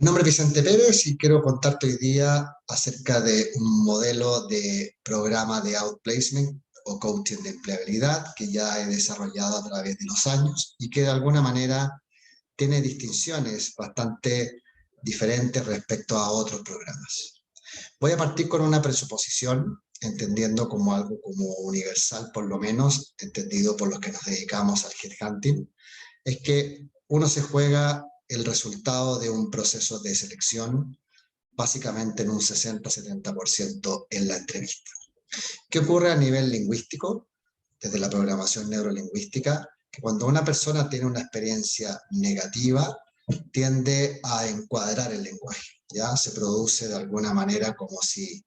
Mi nombre es Vicente Pérez y quiero contarte hoy día acerca de un modelo de programa de outplacement o coaching de empleabilidad que ya he desarrollado a través de los años y que de alguna manera tiene distinciones bastante diferentes respecto a otros programas. Voy a partir con una presuposición, entendiendo como algo como universal, por lo menos, entendido por los que nos dedicamos al headhunting, es que uno se juega el resultado de un proceso de selección básicamente en un 60-70% en la entrevista. ¿Qué ocurre a nivel lingüístico? Desde la programación neurolingüística, que cuando una persona tiene una experiencia negativa, tiende a encuadrar el lenguaje, ¿ya? Se produce de alguna manera como si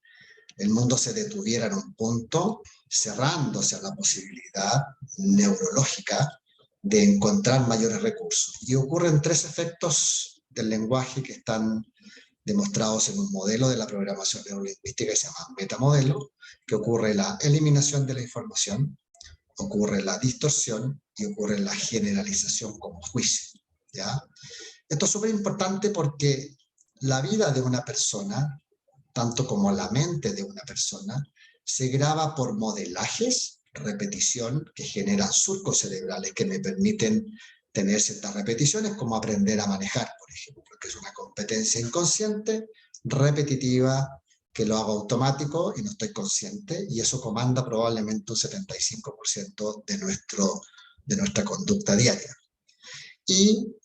el mundo se detuviera en un punto, cerrándose a la posibilidad neurológica de encontrar mayores recursos. Y ocurren tres efectos del lenguaje que están demostrados en un modelo de la programación neurolingüística que se llama metamodelo, que ocurre la eliminación de la información, ocurre la distorsión y ocurre la generalización como juicio, ¿ya? Esto es súper importante porque la vida de una persona, tanto como la mente de una persona, se graba por modelajes, repetición, que generan surcos cerebrales que me permiten tener ciertas repeticiones, como aprender a manejar, por ejemplo, que es una competencia inconsciente, repetitiva, que lo hago automático y no estoy consciente, y eso comanda probablemente un 75% de nuestra conducta diaria. Y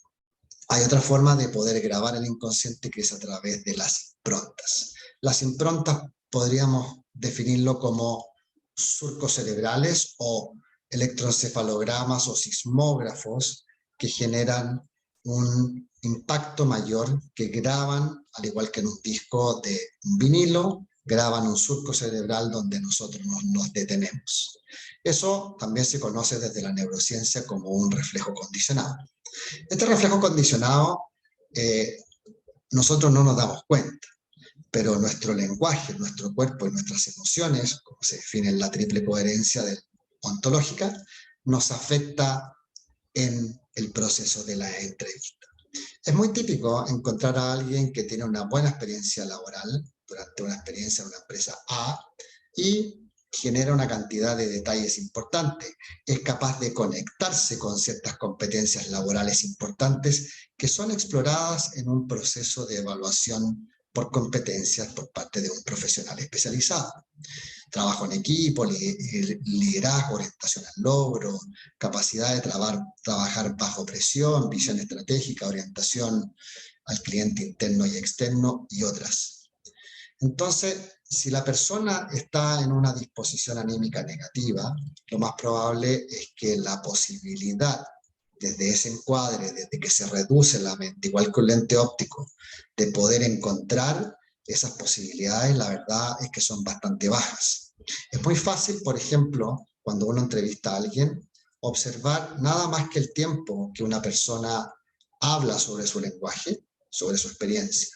hay otra forma de poder grabar el inconsciente que es a través de las improntas. Las improntas podríamos definirlo como surcos cerebrales o electroencefalogramas o sismógrafos que generan un impacto mayor, que graban, al igual que en un disco de un vinilo, graban un surco cerebral donde nosotros nos detenemos. Eso también se conoce desde la neurociencia como un reflejo condicionado. Este reflejo condicionado, nosotros no nos damos cuenta, pero nuestro lenguaje, nuestro cuerpo y nuestras emociones, como se define en la triple coherencia ontológica, nos afecta en el proceso de la entrevista. Es muy típico encontrar a alguien que tiene una buena experiencia laboral durante una experiencia en una empresa A y genera una cantidad de detalles importantes, es capaz de conectarse con ciertas competencias laborales importantes que son exploradas en un proceso de evaluación por competencias por parte de un profesional especializado. Trabajo en equipo, liderazgo, orientación al logro, capacidad de trabajar bajo presión, visión estratégica, orientación al cliente interno y externo y otras. Entonces, si la persona está en una disposición anímica negativa, lo más probable es que la posibilidad, desde ese encuadre, desde que se reduce la mente, igual que un lente óptico, de poder encontrar esas posibilidades, la verdad es que son bastante bajas. Es muy fácil, por ejemplo, cuando uno entrevista a alguien, observar nada más que el tiempo que una persona habla sobre su lenguaje, sobre su experiencia.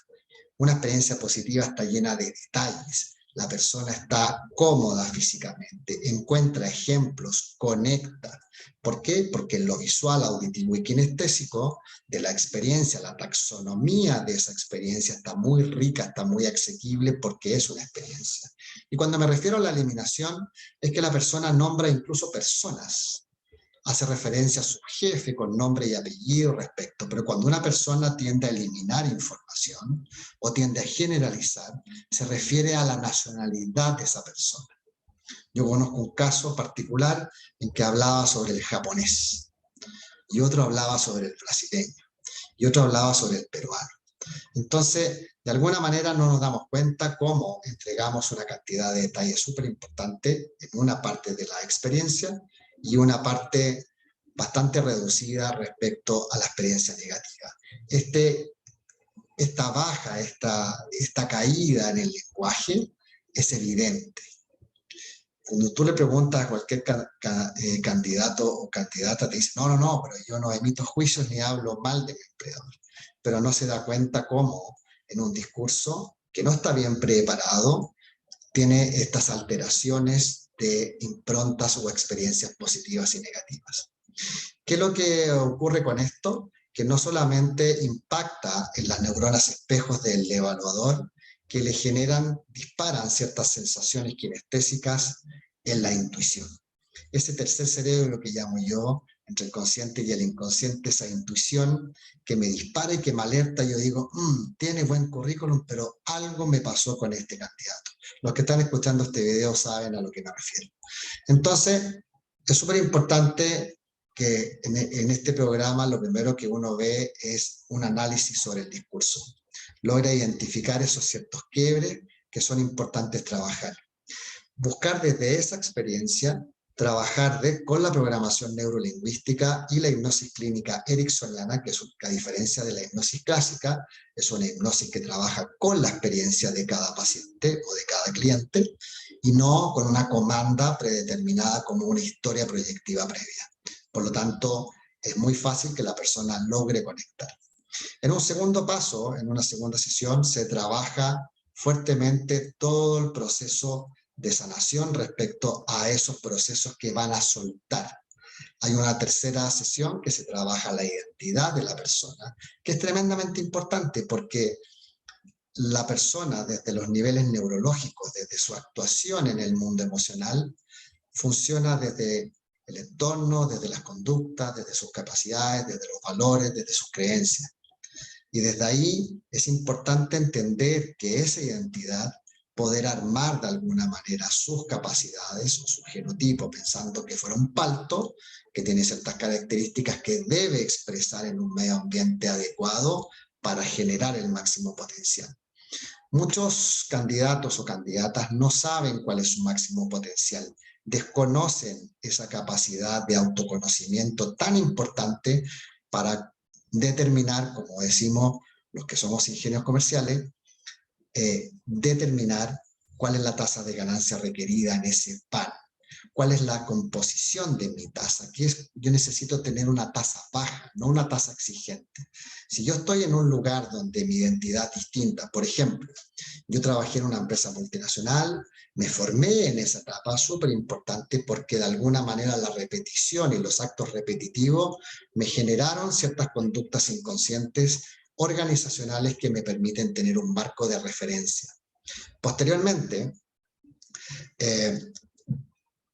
Una experiencia positiva está llena de detalles. La persona está cómoda físicamente, encuentra ejemplos, conecta. ¿Por qué? Porque en lo visual, auditivo y kinestésico de la experiencia, la taxonomía de esa experiencia está muy rica, está muy asequible porque es una experiencia. Y cuando me refiero a la eliminación, es que la persona nombra incluso personas, hace referencia a su jefe con nombre y apellido respecto, pero cuando una persona tiende a eliminar información o tiende a generalizar, se refiere a la nacionalidad de esa persona. Yo conozco un caso particular en que hablaba sobre el japonés, y otro hablaba sobre el brasileño, y otro hablaba sobre el peruano. Entonces, de alguna manera no nos damos cuenta cómo entregamos una cantidad de detalles súper importante en una parte de la experiencia y una parte bastante reducida respecto a la experiencia negativa. Esta baja, esta caída en el lenguaje es evidente. Cuando tú le preguntas a cualquier candidato o candidata, te dice, no, pero yo no emito juicios ni hablo mal de mi empleador. Pero no se da cuenta cómo en un discurso que no está bien preparado, tiene estas alteraciones de improntas o experiencias positivas y negativas. ¿Qué es lo que ocurre con esto? que no solamente impacta en las neuronas espejos del evaluador, que le disparan ciertas sensaciones kinestésicas en la intuición. Ese tercer cerebro que llamo yo, entre el consciente y el inconsciente, esa intuición que me dispara y que me alerta, yo digo, tiene buen currículum, pero algo me pasó con este candidato. Los que están escuchando este video saben a lo que me refiero. Entonces, es súper importante que en este programa lo primero que uno ve es un análisis sobre el discurso. Logra identificar esos ciertos quiebres que son importantes trabajar. Buscar desde esa experiencia, trabajar con la programación neurolingüística y la hipnosis clínica ericksoniana, que es, a diferencia de la hipnosis clásica, es una hipnosis que trabaja con la experiencia de cada paciente o de cada cliente, y no con una comanda predeterminada como una historia proyectiva previa. Por lo tanto, es muy fácil que la persona logre conectar. En un segundo paso, en una segunda sesión, se trabaja fuertemente todo el proceso de sanación respecto a esos procesos que van a soltar. Hay una tercera sesión que se trabaja la identidad de la persona, que es tremendamente importante porque la persona, desde los niveles neurológicos, desde su actuación en el mundo emocional, funciona desde el entorno, desde las conductas, desde sus capacidades, desde los valores, desde sus creencias. Y desde ahí es importante entender que esa identidad, poder armar de alguna manera sus capacidades o su genotipo, pensando que fuera un palto, que tiene ciertas características que debe expresar en un medio ambiente adecuado para generar el máximo potencial. Muchos candidatos o candidatas no saben cuál es su máximo potencial, desconocen esa capacidad de autoconocimiento tan importante para determinar, como decimos los que somos ingenieros comerciales, determinar cuál es la tasa de ganancia requerida en ese pan, cuál es la composición de mi tasa. Yo necesito tener una tasa baja, no una tasa exigente. Si yo estoy en un lugar donde mi identidad es distinta, por ejemplo, yo trabajé en una empresa multinacional, me formé en esa etapa, súper importante, porque de alguna manera la repetición y los actos repetitivos me generaron ciertas conductas inconscientes organizacionales que me permiten tener un marco de referencia. Posteriormente,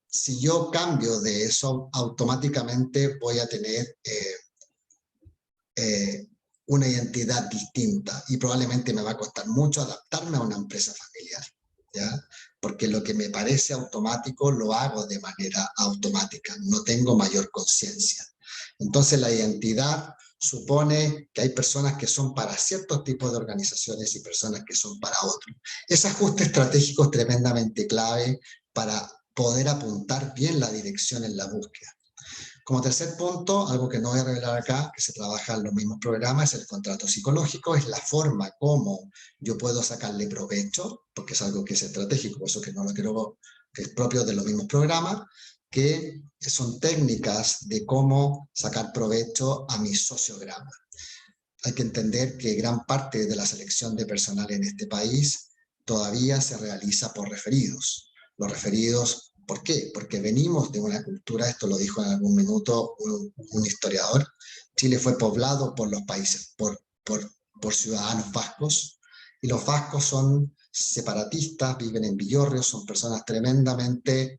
si yo cambio de eso, automáticamente voy a tener una identidad distinta y probablemente me va a costar mucho adaptarme a una empresa familiar, ¿ya? Porque lo que me parece automático lo hago de manera automática, no tengo mayor conciencia. Entonces la identidad supone que hay personas que son para ciertos tipos de organizaciones y personas que son para otros. Ese ajuste estratégico es tremendamente clave para poder apuntar bien la dirección en la búsqueda. Como tercer punto, algo que no voy a revelar acá, que se trabaja en los mismos programas, es el contrato psicológico, es la forma como yo puedo sacarle provecho, porque es algo que es estratégico, por eso que no lo quiero, que es propio de los mismos programas, que son técnicas de cómo sacar provecho a mi sociograma. Hay que entender que gran parte de la selección de personal en este país todavía se realiza por referidos. Los referidos, ¿por qué? Porque venimos de una cultura, esto lo dijo en algún minuto un historiador, Chile fue poblado por los países, por ciudadanos vascos, y los vascos son separatistas, viven en villorrios, son personas tremendamente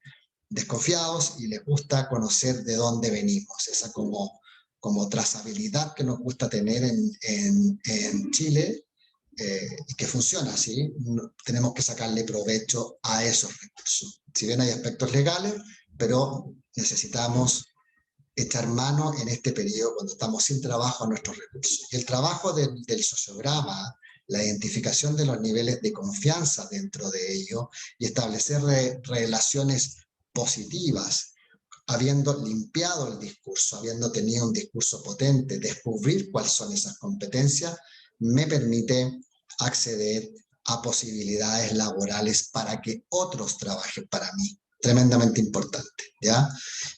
desconfiados y les gusta conocer de dónde venimos, esa como trazabilidad que nos gusta tener en Chile, y que funciona así. Tenemos que sacarle provecho a esos recursos. Si bien hay aspectos legales, pero necesitamos echar mano en este periodo cuando estamos sin trabajo a nuestros recursos. Y el trabajo del sociograma, la identificación de los niveles de confianza dentro de ello y establecer relaciones positivas, habiendo limpiado el discurso, habiendo tenido un discurso potente, descubrir cuáles son esas competencias, me permite acceder a posibilidades laborales para que otros trabajen para mí. Tremendamente importante, ¿ya?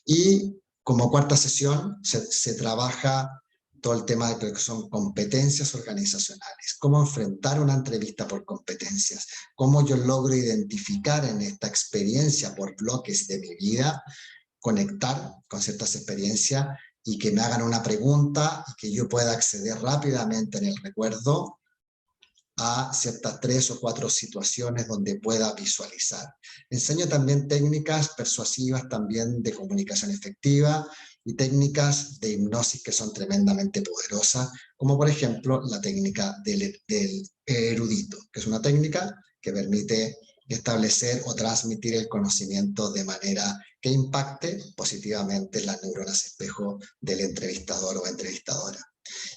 Y como cuarta sesión se trabaja todo el tema de lo que son competencias organizacionales, cómo enfrentar una entrevista por competencias, cómo yo logro identificar en esta experiencia por bloques de mi vida, conectar con ciertas experiencias y que me hagan una pregunta y que yo pueda acceder rápidamente en el recuerdo a ciertas 3 o 4 situaciones donde pueda visualizar. Enseño también técnicas persuasivas también de comunicación efectiva y técnicas de hipnosis que son tremendamente poderosas, como por ejemplo la técnica del erudito, que es una técnica que permite establecer o transmitir el conocimiento de manera que impacte positivamente las neuronas espejo del entrevistador o entrevistadora.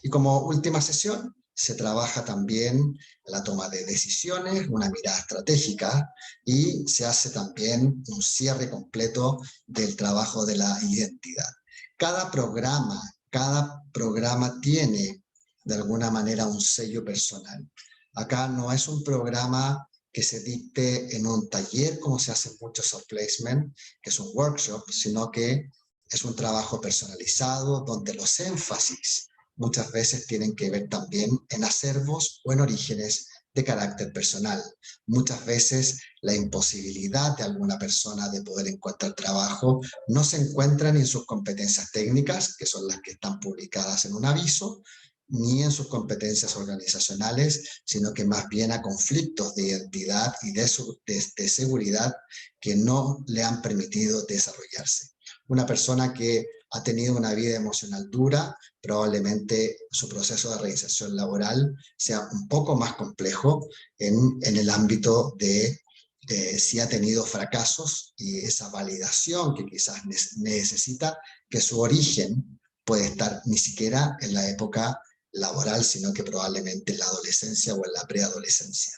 Y como última sesión, se trabaja también la toma de decisiones, una mirada estratégica, y se hace también un cierre completo del trabajo de la identidad. Cada programa tiene de alguna manera un sello personal. Acá no es un programa que se dicte en un taller como se hace en muchos outplacement, que es un workshop, sino que es un trabajo personalizado donde los énfasis muchas veces tienen que ver también en acervos o en orígenes de carácter personal. Muchas veces la imposibilidad de alguna persona de poder encontrar trabajo no se encuentra ni en sus competencias técnicas, que son las que están publicadas en un aviso, ni en sus competencias organizacionales, sino que más bien a conflictos de identidad y de seguridad que no le han permitido desarrollarse. Una persona que ha tenido una vida emocional dura, probablemente su proceso de reinserción laboral sea un poco más complejo en el ámbito de si ha tenido fracasos y esa validación que quizás necesita, que su origen puede estar ni siquiera en la época laboral, sino que probablemente en la adolescencia o en la preadolescencia.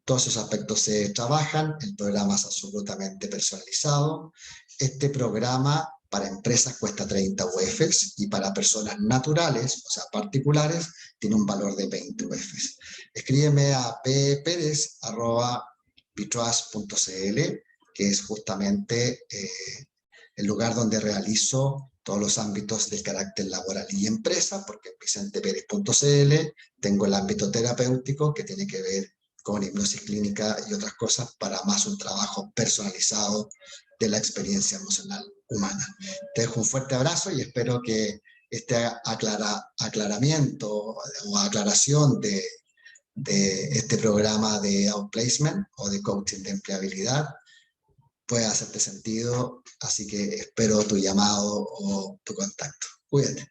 Todos esos aspectos se trabajan, el programa es absolutamente personalizado. Este programa para empresas cuesta 30 UFs y para personas naturales, o sea, particulares, tiene un valor de 20 UFs. Escríbeme a pperez@bitrust.cl, que es justamente el lugar donde realizo todos los ámbitos de carácter laboral y empresa, porque en vicenteperez.cl tengo el ámbito terapéutico que tiene que ver con hipnosis clínica y otras cosas para más un trabajo personalizado de la experiencia emocional humana. Te dejo un fuerte abrazo y espero que este aclaramiento o aclaración de este programa de outplacement o de coaching de empleabilidad pueda hacerte sentido, así que espero tu llamado o tu contacto. Cuídate.